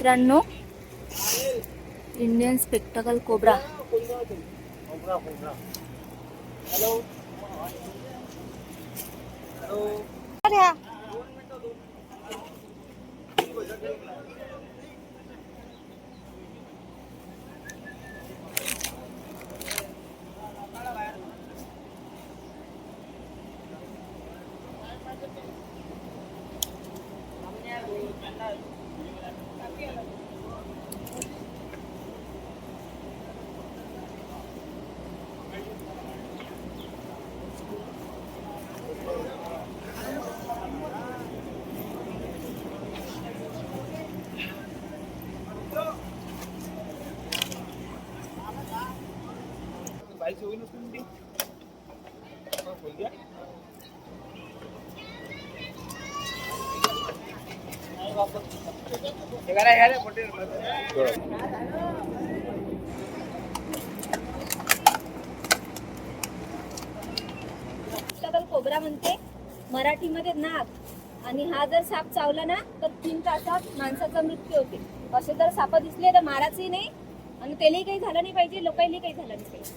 मित्रांनो, Indian स्पेक्टकल cobra. Cobra म्हणते मराठीमध्ये नाग. आणि हा जर साप चावला ना तर 3 तासात माणसाचा मृत्यू होते. असे जर साप दिसले तर मारायचंही नाही आणि त्यालाही काही झालं नाही पाहिजे, लोकांनाही काही झालं नाही पाहिजे.